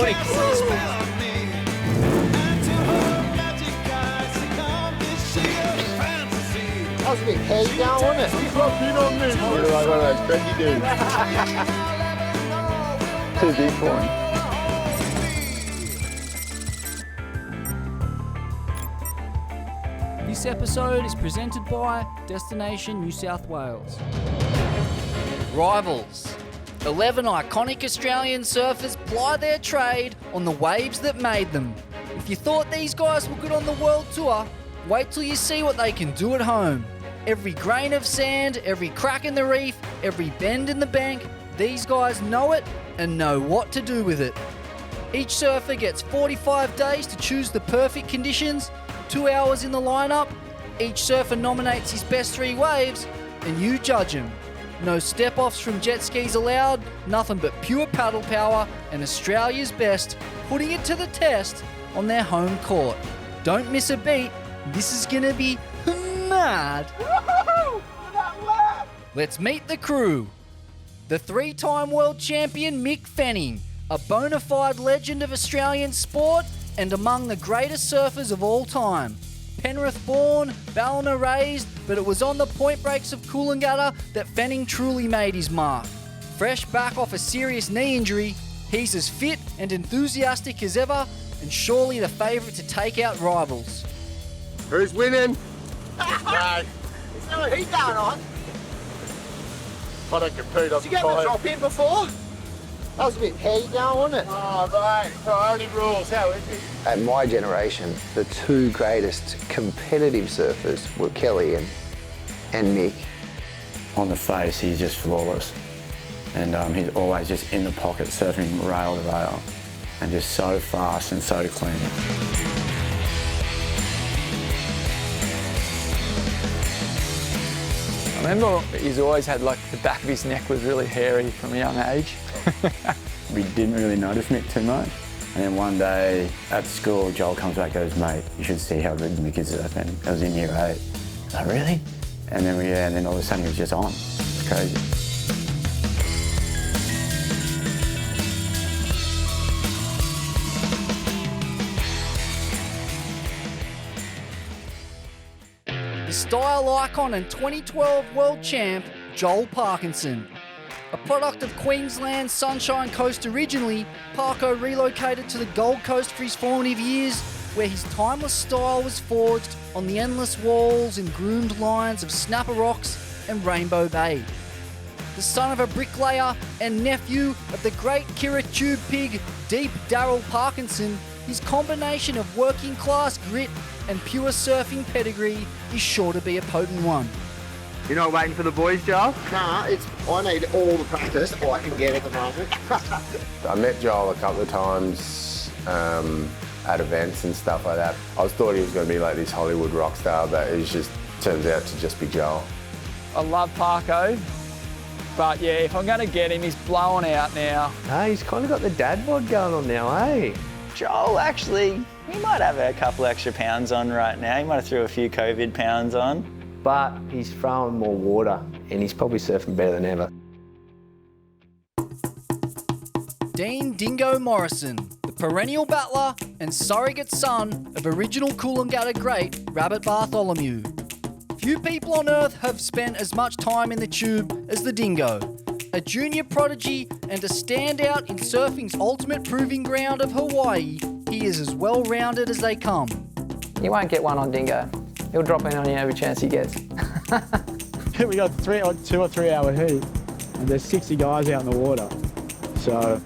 iconic. That was a bit heavy going, wasn't it? He's locked in on me. What are like one of those cracky dudes? Too big for him. This episode is presented by Destination New South Wales. Rivals. 11 iconic Australian surfers ply their trade on the waves that made them. If you thought these guys were good on the world tour, wait till you see what they can do at home. Every grain of sand, every crack in the reef, every bend in the bank, these guys know it and know what to do with it. Each surfer gets 45 days to choose the perfect conditions, 2 hours in the lineup. Each surfer nominates his best 3 waves and you judge him. No step-offs from jet skis allowed, nothing but pure paddle power and Australia's best, putting it to the test on their home court. Don't miss a beat, this is gonna be mad. Let's meet the crew. The 3-time world champion Mick, a bona fide legend of Australian sport and among the greatest surfers of all time. Penrith born, Ballina raised, but it was on the point breaks of Coolangatta that Fanning truly made his mark. Fresh back off a serious knee injury, he's as fit and enthusiastic as ever and surely the favourite to take out rivals. Who's winning? No. Is there a heat going on? I don't compete, I'm Did you get the drop in before? That was a bit heavy going, wasn't it? Oh, mate, priority rules, how is it? At my generation, the 2 greatest competitive surfers were Kelly and Mick. On the face, he's just flawless. And he's always just in the pocket, surfing rail to rail. And just so fast and so clean. I remember he's always had like the back of his neck was really hairy from a young age. We didn't really notice Mick too much. And then one day at school, Joel comes back and goes, mate, you should see how good Mick is surfing. I was in year 8. I was like, really? And then all of a sudden he was just on. It's crazy. Style icon and 2012 world champ, Joel Parkinson. A product of Queensland's Sunshine Coast originally, Parko relocated to the Gold Coast for his formative years, where his timeless style was forged on the endless walls and groomed lines of Snapper Rocks and Rainbow Bay. The son of a bricklayer and nephew of the great Kirra Tube Pig, Deep Darryl Parkinson, his combination of working class grit and pure surfing pedigree is sure to be a potent one. You're not waiting for the boys, Joel? Nah, I need all the practice I can get at the moment. I met Joel a couple of times at events and stuff like that. I thought he was going to be like this Hollywood rock star, but it just turns out to just be Joel. I love Parko, but yeah, if I'm going to get him, he's blowing out now. Hey, he's kind of got the dad bod going on now, hey? Joel, actually, he might have a couple extra pounds on right now. He might have threw a few COVID pounds on. But he's throwing more water and he's probably surfing better than ever. Dean Dingo Morrison, the perennial battler and surrogate son of original Coolangatta great Rabbit Bartholomew. Few people on earth have spent as much time in the tube as the Dingo. A junior prodigy and a standout in surfing's ultimate proving ground of Hawaii, he is as well-rounded as they come. You won't get one on Dingo. He'll drop in on you every chance he gets. We got 2 or 3 hour heat, and there's 60 guys out in the water. So,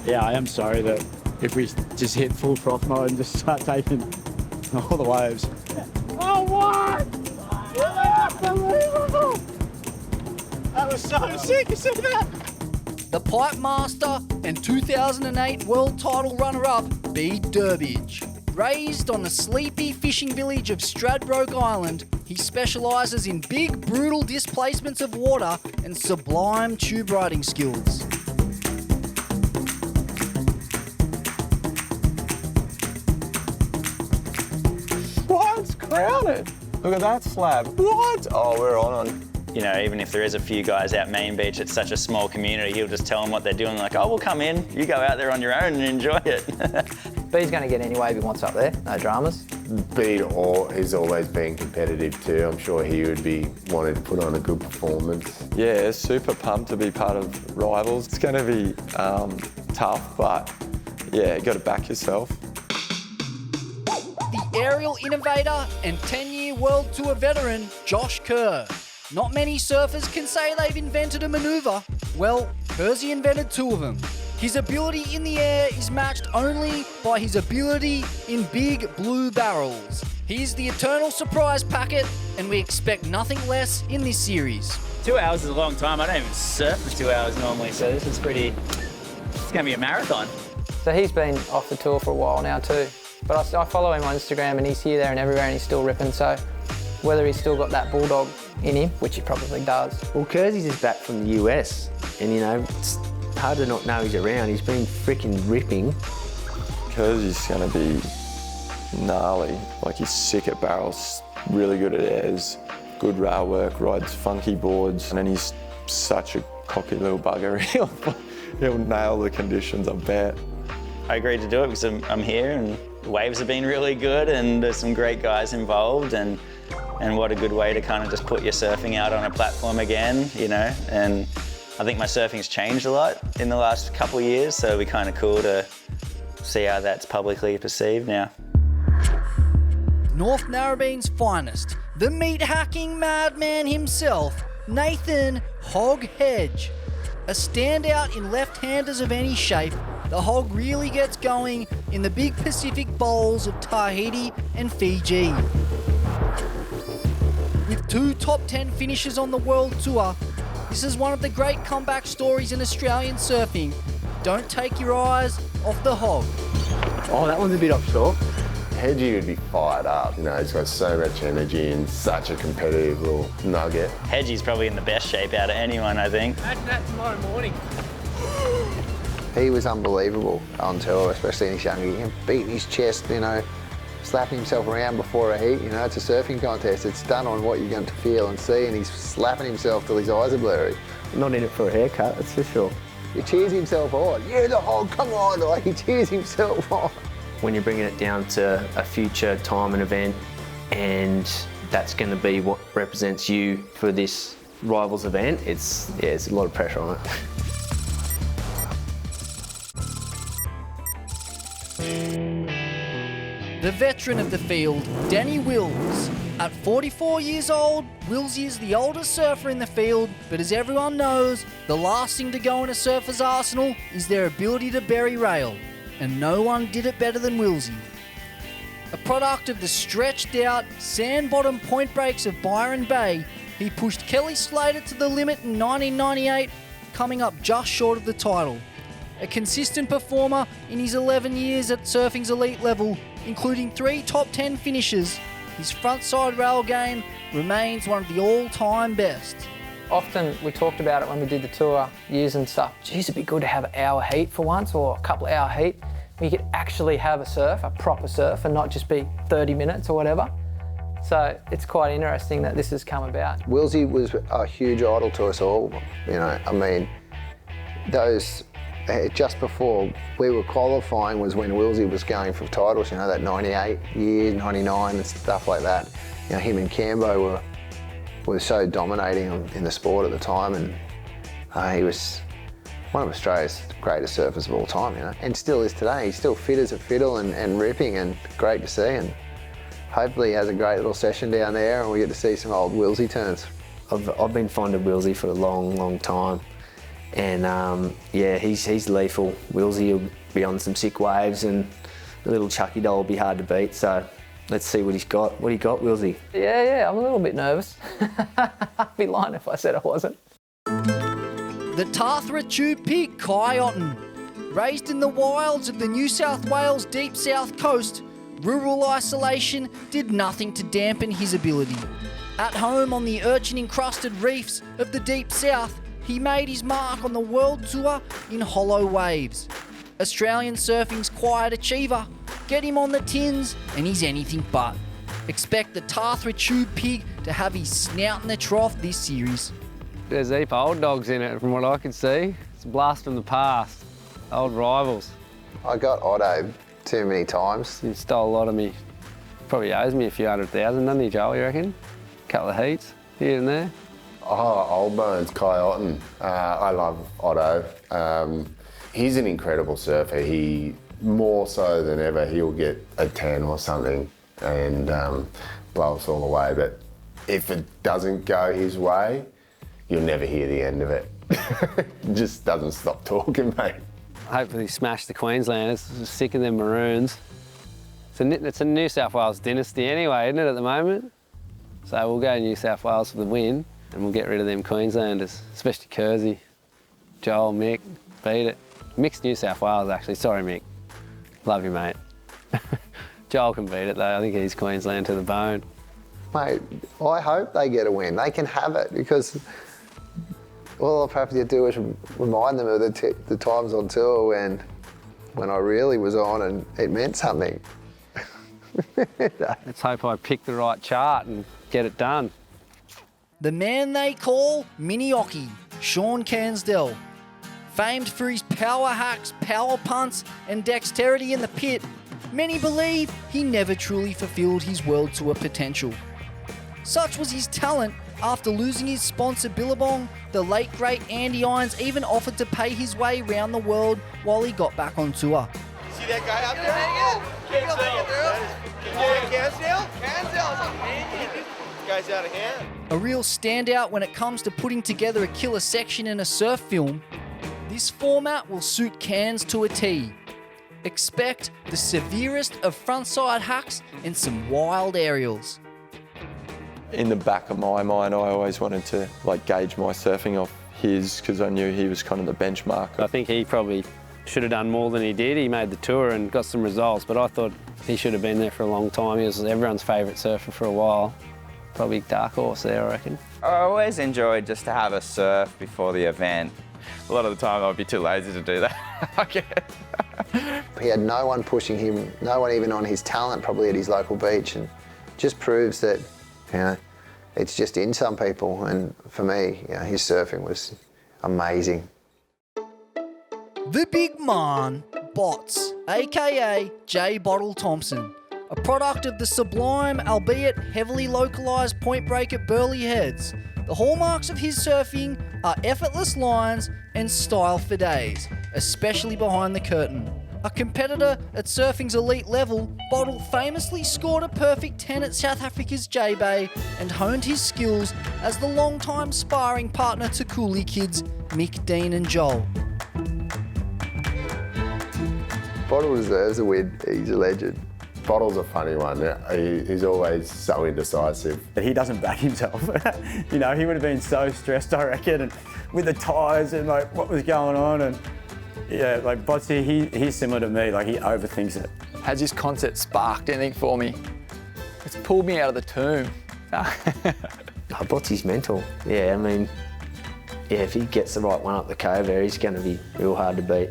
yeah, I am sorry that if we just hit full froth mode and just start taking all the waves. Oh, what? Unbelievable! That was so sick, you see that? The pipe master and 2008 world title runner-up, Bede Durbidge. Raised on the sleepy fishing village of Stradbroke Island, he specialises in big, brutal displacements of water and sublime tube riding skills. What? It's crowded. Look at that slab. What? Oh, we're on. You know, even if there is a few guys out Main Beach, it's such a small community, he'll just tell them what they're doing, like, oh, we'll come in, you go out there on your own and enjoy it. Bede's going to get any wave he wants up there, no dramas. Bede is always been competitive too. I'm sure he would be wanting to put on a good performance. Yeah, super pumped to be part of Rivals. It's going to be tough, but yeah, you got to back yourself. The aerial innovator and 10-year World Tour veteran, Josh Kerr. Not many surfers can say they've invented a manoeuvre. Well, Kersey invented 2 of them. His ability in the air is matched only by his ability in big blue barrels. He's the eternal surprise packet, and we expect nothing less in this series. 2 hours is a long time. I don't even surf for 2 hours normally, so this is it's going to be a marathon. So he's been off the tour for a while now too. But I follow him on Instagram and he's here, there and everywhere and he's still ripping. So whether he's still got that bulldog in him, which he probably does. Well, Kersey's just back from the US and, you know, it's hard to not know he's around. He's been freaking ripping. Kersey's going to be gnarly. Like, he's sick at barrels, really good at airs, good rail work, rides funky boards, and then he's such a cocky little bugger. He'll nail the conditions, I bet. I agreed to do it because I'm here and the waves have been really good and there's some great guys involved and what a good way to kind of just put your surfing out on a platform again, you know. And I think my surfing's changed a lot in the last couple of years, so it'll be kind of cool to see how that's publicly perceived now. North Narrabene's finest, the meat-hacking madman himself, Nathan Hog Hedge. A standout in left-handers of any shape, the Hog really gets going in the big Pacific bowls of Tahiti and Fiji. With 2 top 10 finishes on the World Tour, this is one of the great comeback stories in Australian surfing. Don't take your eyes off the Hog. Oh, that one's a bit offshore. Hedgie would be fired up. You know, he's got so much energy and such a competitive little nugget. Hedgie's probably in the best shape out of anyone, I think. Imagine that tomorrow morning. He was unbelievable on tour, especially in his younger years. Beating his chest, you know, slapping himself around before a heat. You know, it's a surfing contest. It's done on what you're going to feel and see, and he's slapping himself till his eyes are blurry. Not in it for a haircut, that's for sure. He cheers himself on. Yeah, the Hog, come on! Like, he cheers himself on. When you're bringing it down to a future time and event, and that's going to be what represents you for this Rivals event, it's a lot of pressure on it. The veteran of the field, Danny Wills. At 44 years old, Willsy is the oldest surfer in the field, but as everyone knows, the last thing to go in a surfer's arsenal is their ability to bury rail, and no one did it better than Willsy. A product of the stretched out, sand-bottom point breaks of Byron Bay, he pushed Kelly Slater to the limit in 1998, coming up just short of the title. A consistent performer in his 11 years at surfing's elite level, including 3 top 10 finishes, his frontside rail game remains one of the all-time best. Often we talked about it when we did the tour, years and stuff. Geez, it'd be good to have an hour heat for once, or a couple of hour heat. We could actually have a surf, a proper surf, and not just be 30 minutes or whatever. So it's quite interesting that this has come about. Willsy was a huge idol to us all. You know, I mean, those just before we were qualifying was when Willsy was going for titles. You know, that 98 year, 99 and stuff like that. You know, him and Cambo were so dominating in the sport at the time, and he was one of Australia's greatest surfers of all time, you know, and still is today. He's still fit as a fiddle and ripping, and great to see, and hopefully he has a great little session down there and we get to see some old Willsy turns. I've been fond of Willsy for a long, long time, and yeah, he's lethal. Willsy will be on some sick waves, and the little Chucky doll will be hard to beat, so let's see what he's got. What do you got, Willsy? Yeah, I'm a little bit nervous. I'd be lying if I said I wasn't. The Tathra tube pig Kai Otten. Raised in the wilds of the New South Wales deep south coast, rural isolation did nothing to dampen his ability. At home on the urchin-encrusted reefs of the deep south, he made his mark on the world tour in hollow waves. Australian surfing's quiet achiever, get him on the tins and he's anything but. Expect the Tathra tube pig to have his snout in the trough this series. There's a heap of old dogs in it from what I can see. It's a blast from the past, old rivals. I got Otto too many times. He stole a lot of me. Probably owes me a few 100,000, doesn't he, Joel, you reckon? A couple of heats here and there. Oh, Old Bones, Kai Otten. I love Otto. He's an incredible surfer. He, more so than ever, he'll get a 10 or something and blow us all away. But if it doesn't go his way, you'll never hear the end of it. Just doesn't stop talking, mate. Hopefully smash the Queenslanders. Sick of them Maroons. It's a New South Wales dynasty anyway, isn't it, at the moment? So we'll go New South Wales for the win and we'll get rid of them Queenslanders, especially Kersey, Joel, Mick, Bede. Mick's New South Wales, actually. Sorry, Mick. Love you, mate. Joel can beat it, though. I think he's Queensland to the bone. Mate, I hope they get a win. They can have it because all I've had to do is remind them of the times on tour when I really was on and it meant something. Let's hope I pick the right chart and get it done. The man they call Mini-Ocky, Shaun Cansdell. Famed for his power hacks, power punts and dexterity in the pit, many believe he never truly fulfilled his World Tour potential. Such was his talent, after losing his sponsor Billabong, the late great Andy Irons even offered to pay his way around the world while he got back on tour. See that guy out there? Cansdell? Guy's out of hand. A real standout when it comes to putting together a killer section in a surf film, this format will suit Cairns to a T. Expect the severest of frontside hacks and some wild aerials. In the back of my mind, I always wanted to gauge my surfing off his because I knew he was kind of the benchmark. I think he probably should have done more than he did. He made the tour and got some results, but I thought he should have been there for a long time. He was everyone's favourite surfer for a while. Probably dark horse there, I reckon. I always enjoyed just to have a surf before the event. A lot of the time I'd be too lazy to do that, I guess. He had no one pushing him, no one even on his talent probably at his local beach, and just proves that, it's just in some people, and for me, his surfing was amazing. The big man, Bots, aka J. Bottle Thompson, a product of the sublime, albeit heavily localised point break at Burleigh Heads. The hallmarks of his surfing are effortless lines and style for days, especially behind the curtain. A competitor at surfing's elite level, Bottle famously scored a perfect 10 at South Africa's J-Bay and honed his skills as the long-time sparring partner to Cooley kids Mick, Dean and Joel. Bottle deserves a win. He's a legend. Bottle's a funny one. He's always so indecisive. But he doesn't back himself. He would have been so stressed, I reckon, and with the tyres and what was going on. And yeah, Botsy, he's similar to me. He overthinks it. Has this concept sparked anything for me? It's pulled me out of the tomb. Botsy's mental. Yeah, if he gets the right one up the cove there, he's going to be real hard to beat.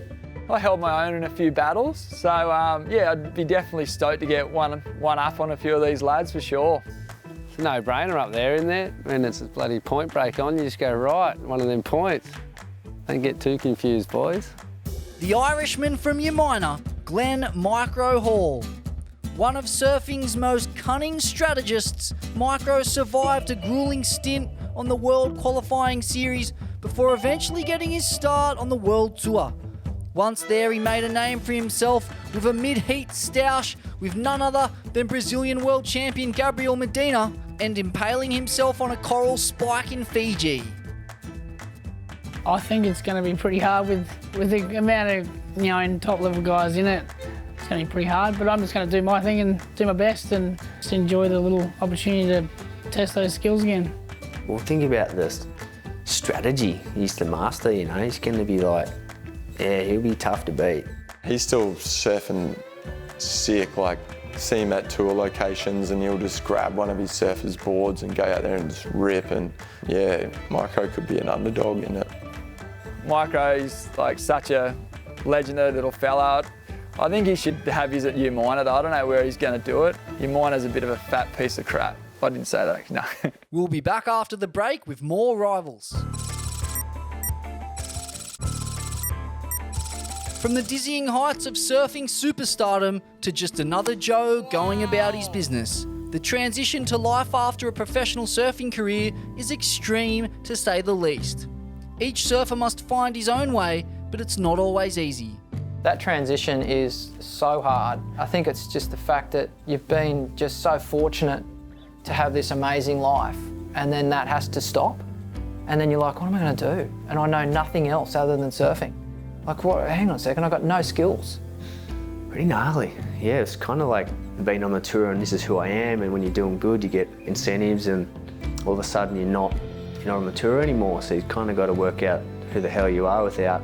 I held my own in a few battles, so I'd be definitely stoked to get one up on a few of these lads for sure. It's a no-brainer up there, isn't it? When it's a bloody point break on, you just go right, one of them points. Don't get too confused, boys. The Irishman from Umina, Glenn Micro Hall. One of surfing's most cunning strategists, Micro survived a grueling stint on the World Qualifying Series before eventually getting his start on the World Tour. Once there, he made a name for himself with a mid-heat stoush with none other than Brazilian world champion Gabriel Medina and impaling himself on a coral spike in Fiji. I think it's going to be pretty hard with the amount of top-level guys in it. It's going to be pretty hard, but I'm just going to do my thing and do my best and just enjoy the little opportunity to test those skills again. Well, think about this strategy he's the master, he's going to be he'll be tough to beat. He's still surfing sick, see him at tour locations and he'll just grab one of his surfers' boards and go out there and just rip, and Micro could be an underdog in it. Micro's such a legendary little fella. I think he should have his at Umina. I don't know where he's going to do it. Umina's a bit of a fat piece of crap. I didn't say that, no. We'll be back after the break with more Rivals. From the dizzying heights of surfing superstardom to just another Joe going about his business, the transition to life after a professional surfing career is extreme, to say the least. Each surfer must find his own way, but it's not always easy. That transition is so hard. I think it's just the fact that you've been just so fortunate to have this amazing life, and then that has to stop. And then you're like, what am I going to do? And I know nothing else other than surfing. Like, what? Hang on a second, I've got no skills. Pretty gnarly. Yeah, it's kind of like being on the tour and this is who I am, and when you're doing good, you get incentives, and all of a sudden you're not on the tour anymore. So you've kind of got to work out who the hell you are without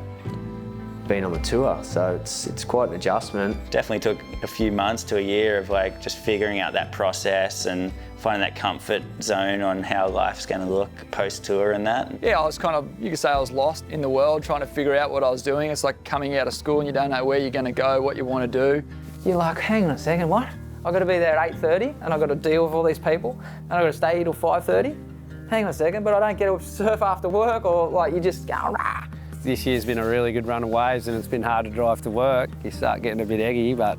being on the tour. So it's quite an adjustment. Definitely took a few months to a year of like just figuring out that process and finding that comfort zone on how life's going to look post-tour and that. Yeah, I was kind of, you could say I was lost in the world trying to figure out what I was doing. It's like coming out of school and you don't know where you're going to go, what you want to do. You're like, hang on a second, what? I've got to be there at 8:30 and I've got to deal with all these people and I've got to stay here till 5:30? Hang on a second, but I don't get to surf after work, or like you just go, rah. This year's been a really good run of waves and it's been hard to drive to work. You start getting a bit eggy, but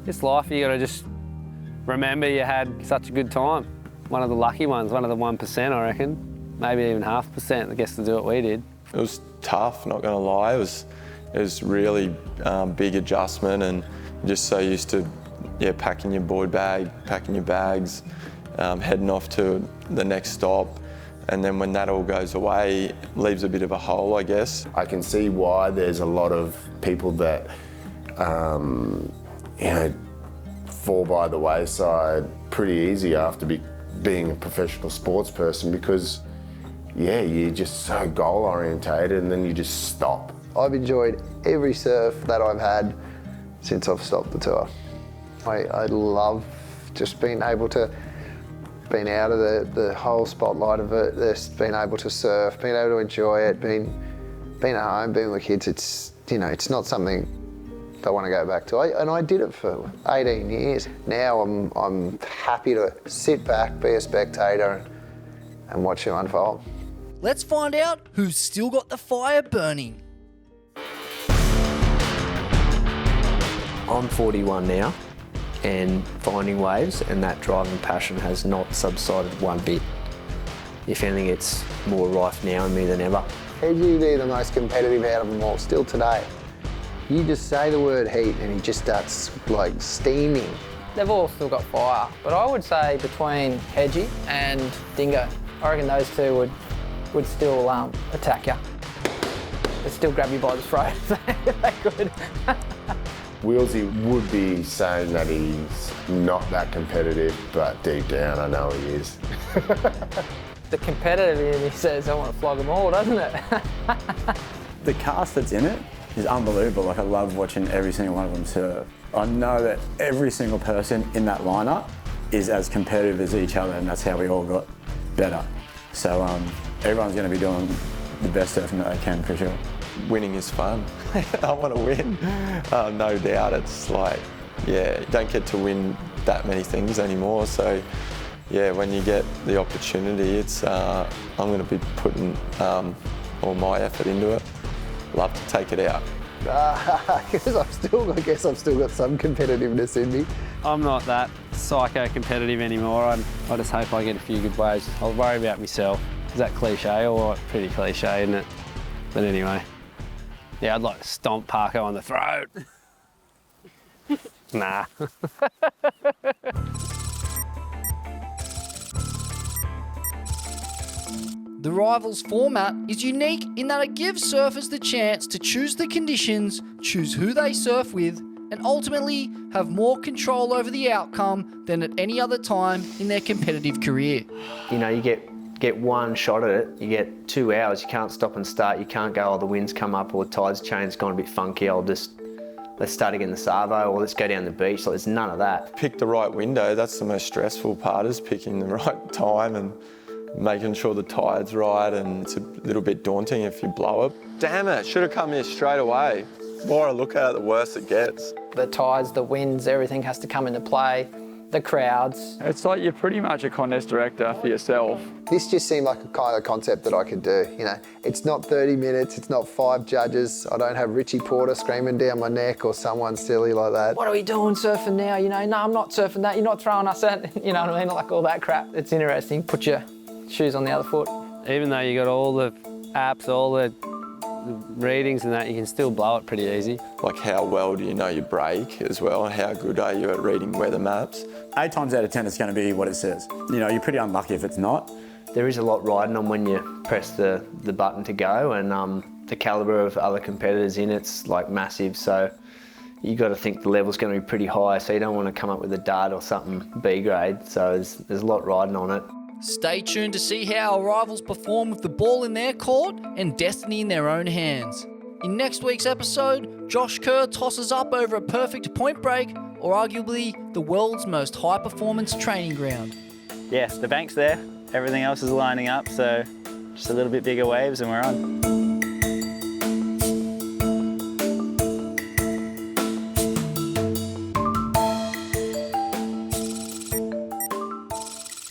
it's life. You got to just remember you had such a good time. One of the lucky ones, one of the 1%, I reckon. Maybe even 0.5% that gets to do what we did. It was tough, not going to lie. It was really big adjustment, and just so used to packing your board bag, packing your bags, heading off to the next stop. And then when that all goes away, it leaves a bit of a hole, I guess. I can see why there's a lot of people that, fall by the wayside pretty easy after being a professional sports person, because, you're just so goal orientated and then you just stop. I've enjoyed every surf that I've had since I've stopped the tour. I love just being able to been out of the whole spotlight of it, just being able to surf, being able to enjoy it, being at home, being with kids. It's not something I want to go back to. And I did it for 18 years. Now I'm happy to sit back, be a spectator, and watch it unfold. Let's find out who's still got the fire burning. I'm 41 now, and finding waves and that driving passion has not subsided one bit. If anything, it's more rife now in me than ever. He'd be the most competitive out of them all, still today. You just say the word heat and he just starts like steaming. They've all still got fire, but I would say between Hedgie and Dingo, I reckon those two would still attack you. They'd still grab you by the throat if they could. Wheelsy would be saying that he's not that competitive, but deep down I know he is. The competitive in me says I want to flog them all, doesn't it? The cast that's in it is unbelievable. Like, I love watching every single one of them surf. I know that every single person in that lineup is as competitive as each other, and that's how we all got better. So everyone's going to be doing the best surfing that they can, for sure. Winning is fun. I want to win, no doubt. It's like, you don't get to win that many things anymore. So, when you get the opportunity, it's I'm going to be putting all my effort into it. Love to take it out. I guess I've still got some competitiveness in me. I'm not that psycho-competitive anymore. I just hope I get a few good waves. I'll worry about myself. Is that cliche or what? Pretty cliche, isn't it? But anyway. Yeah, I'd like to stomp Parko on the throat. Nah. The Rivals format is unique in that it gives surfers the chance to choose the conditions, choose who they surf with, and ultimately have more control over the outcome than at any other time in their competitive career. You know, you get one shot at it, you get 2 hours, you can't stop and start, you can't go, oh, the wind's come up or the tide's changed, gone a bit funky, let's start again the Savo, or let's go down the beach. Like, there's none of that. Pick the right window. That's the most stressful part, is picking the right time and making sure the tide's right, and it's a little bit daunting if you blow it. Damn it, should have come here straight away. The more I look at it, the worse it gets. The tides, the winds, everything has to come into play. the crowds. It's like you're pretty much a contest director for yourself. This just seemed like a kind of concept that I could do, you know. It's not 30 minutes, it's not 5 judges, I don't have Richie Porter screaming down my neck or someone silly like that. What are we doing surfing now? You know, no, I'm not surfing that, you're not throwing us at, you know what I mean? Like all that crap. It's interesting. Put your shoes on the other foot. Even though you got all the apps, all the readings and that, you can still blow it pretty easy. Like how well do you know your break as well, and how good are you at reading weather maps? 8 times out of 10 it's going to be what it says. You know, you're pretty unlucky if it's not. There is a lot riding on when you press the button to go, and the calibre of other competitors in it's like massive, so you got to think the level's going to be pretty high, so you don't want to come up with a dart or something B grade, so there's a lot riding on it. Stay tuned to see how our rivals perform with the ball in their court and destiny in their own hands. In next week's episode, Josh Kerr tosses up over a perfect point break, or arguably the world's most high-performance training ground. Yes, the bank's there. Everything else is lining up, so just a little bit bigger waves and we're on.